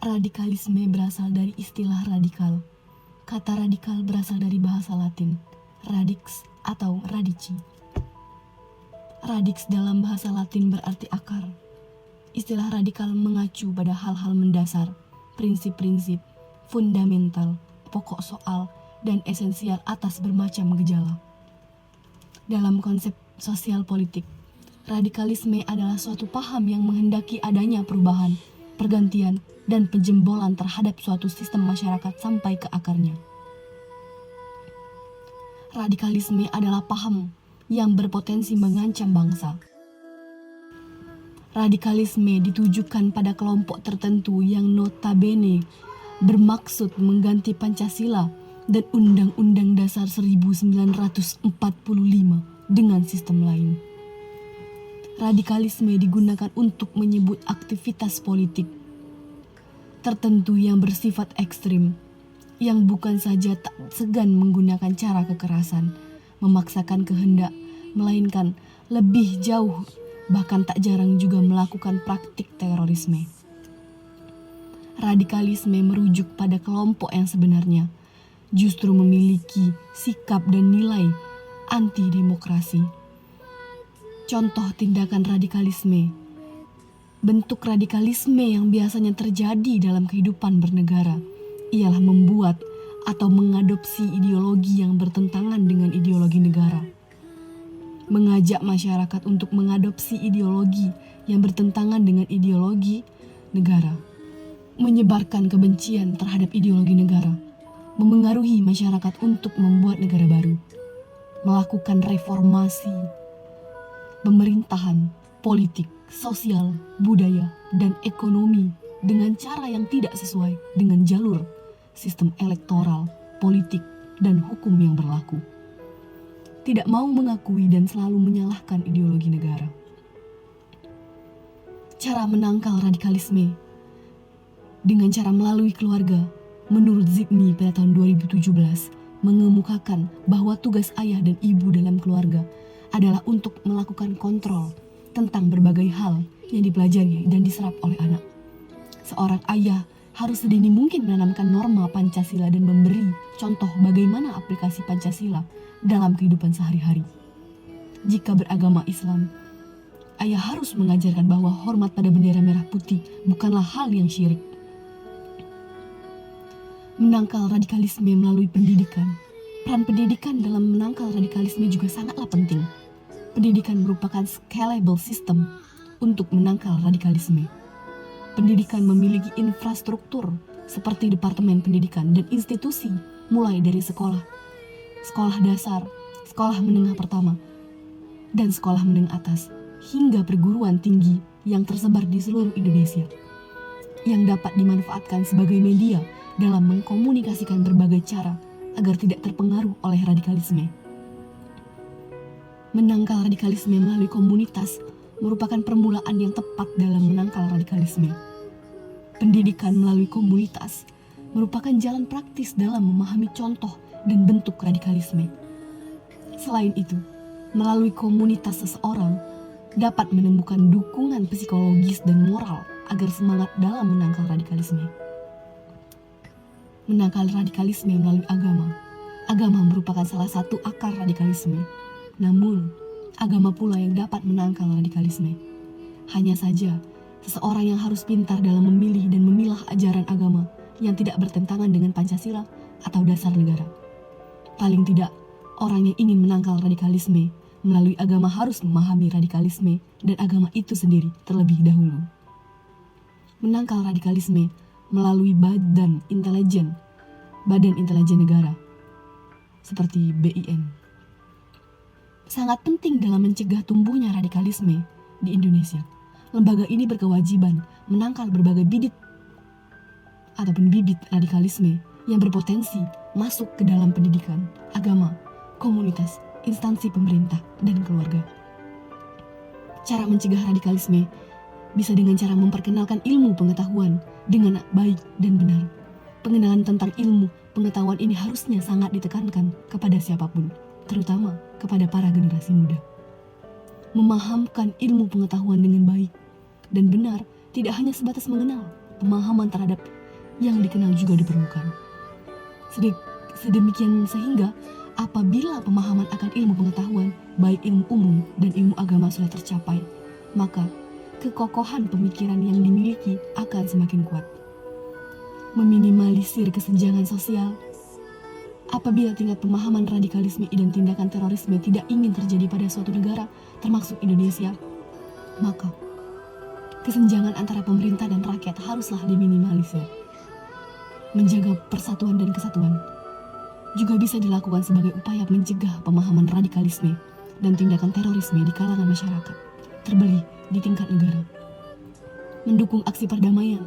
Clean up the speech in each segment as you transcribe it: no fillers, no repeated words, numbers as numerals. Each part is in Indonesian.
Radikalisme berasal dari istilah radikal. Kata radikal berasal dari bahasa Latin, radix atau radici. Radix dalam bahasa Latin berarti akar. Istilah radikal mengacu pada hal-hal mendasar, prinsip-prinsip, fundamental, pokok soal, dan esensial atas bermacam gejala. Dalam konsep sosial politik, radikalisme adalah suatu paham yang menghendaki adanya perubahan, pergantian, dan penjembolan terhadap suatu sistem masyarakat sampai ke akarnya. Radikalisme adalah paham yang berpotensi mengancam bangsa. Radikalisme ditujukan pada kelompok tertentu yang notabene bermaksud mengganti Pancasila dan Undang-Undang Dasar 1945 dengan sistem lain. Radikalisme digunakan untuk menyebut aktivitas politik tertentu yang bersifat ekstrim, yang bukan saja tak segan menggunakan cara kekerasan, memaksakan kehendak, melainkan lebih jauh, bahkan tak jarang juga melakukan praktik terorisme. Radikalisme merujuk pada kelompok yang sebenarnya justru memiliki sikap dan nilai anti-demokrasi. Contoh tindakan radikalisme. Bentuk radikalisme yang biasanya terjadi dalam kehidupan bernegara ialah membuat atau mengadopsi ideologi yang bertentangan dengan ideologi negara. Mengajak masyarakat untuk mengadopsi ideologi yang bertentangan dengan ideologi negara. Menyebarkan kebencian terhadap ideologi negara. Memengaruhi masyarakat untuk membuat negara baru. Melakukan reformasi pemerintahan, politik, sosial, budaya, dan ekonomi dengan cara yang tidak sesuai dengan jalur sistem elektoral, politik, dan hukum yang berlaku. Tidak mau mengakui dan selalu menyalahkan ideologi negara. Cara menangkal radikalisme dengan cara melalui keluarga, menurut Zidni pada tahun 2017, mengemukakan bahwa tugas ayah dan ibu dalam keluarga adalah untuk melakukan kontrol tentang berbagai hal yang dipelajari dan diserap oleh anak. Seorang ayah harus sedini mungkin menanamkan norma Pancasila dan memberi contoh bagaimana aplikasi Pancasila dalam kehidupan sehari-hari. Jika beragama Islam, ayah harus mengajarkan bahwa hormat pada bendera merah putih bukanlah hal yang syirik. Menangkal radikalisme melalui pendidikan. Peran pendidikan dalam menangkal radikalisme juga sangatlah penting. Pendidikan merupakan scalable system untuk menangkal radikalisme. Pendidikan memiliki infrastruktur seperti departemen pendidikan dan institusi mulai dari sekolah, sekolah dasar, sekolah menengah pertama, dan sekolah menengah atas, hingga perguruan tinggi yang tersebar di seluruh Indonesia, yang dapat dimanfaatkan sebagai media dalam mengkomunikasikan berbagai cara agar tidak terpengaruh oleh radikalisme. Menangkal radikalisme melalui komunitas merupakan permulaan yang tepat dalam menangkal radikalisme. Pendidikan melalui komunitas merupakan jalan praktis dalam memahami contoh dan bentuk radikalisme. Selain itu, melalui komunitas seseorang dapat menemukan dukungan psikologis dan moral agar semangat dalam menangkal radikalisme. Menangkal radikalisme melalui agama. Agama merupakan salah satu akar radikalisme. Namun, agama pula yang dapat menangkal radikalisme. Hanya saja, seseorang yang harus pintar dalam memilih dan memilah ajaran agama yang tidak bertentangan dengan Pancasila atau dasar negara. Paling tidak, orang yang ingin menangkal radikalisme melalui agama harus memahami radikalisme dan agama itu sendiri terlebih dahulu. Menangkal radikalisme melalui Badan Intelijen Negara, seperti BIN. Sangat penting dalam mencegah tumbuhnya radikalisme di Indonesia. Lembaga ini berkewajiban menangkal berbagai bibit radikalisme yang berpotensi masuk ke dalam pendidikan, agama, komunitas, instansi pemerintah, dan keluarga. Cara mencegah radikalisme bisa dengan cara memperkenalkan ilmu pengetahuan dengan baik dan benar. Pengenalan tentang ilmu pengetahuan ini harusnya sangat ditekankan kepada siapapun, terutama kepada para generasi muda. Memahamkan ilmu pengetahuan dengan baik dan benar tidak hanya sebatas mengenal, pemahaman terhadap yang dikenal juga diperlukan. Sedemikian sehingga apabila pemahaman akan ilmu pengetahuan, baik ilmu umum dan ilmu agama sudah tercapai, maka kekokohan pemikiran yang dimiliki akan semakin kuat. Meminimalisir kesenjangan sosial. Apabila tingkat pemahaman radikalisme dan tindakan terorisme tidak ingin terjadi pada suatu negara, termasuk Indonesia, maka kesenjangan antara pemerintah dan rakyat haruslah diminimalisir. Menjaga persatuan dan kesatuan juga bisa dilakukan sebagai upaya mencegah pemahaman radikalisme dan tindakan terorisme di kalangan masyarakat, terlebih di tingkat negara. Mendukung aksi perdamaian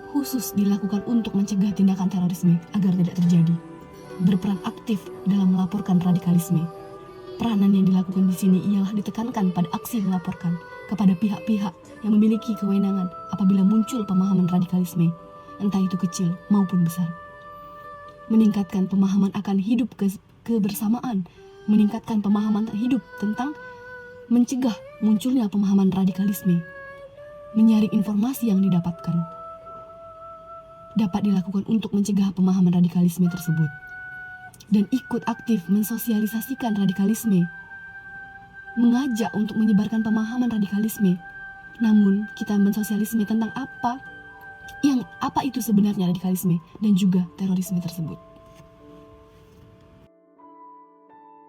khusus dilakukan untuk mencegah tindakan terorisme agar tidak terjadi. Berperan aktif dalam melaporkan radikalisme. Peranan yang dilakukan di sini ialah ditekankan pada aksi melaporkan kepada pihak-pihak yang memiliki kewenangan apabila muncul pemahaman radikalisme, entah itu kecil maupun besar. Meningkatkan pemahaman akan hidup kebersamaan, meningkatkan pemahaman hidup tentang mencegah munculnya pemahaman radikalisme, menyaring informasi yang didapatkan, dapat dilakukan untuk mencegah pemahaman radikalisme tersebut, dan ikut aktif mensosialisasikan radikalisme, mengajak untuk menyebarkan pemahaman radikalisme. Namun kita mensosialisme tentang apa itu sebenarnya radikalisme dan juga terorisme tersebut.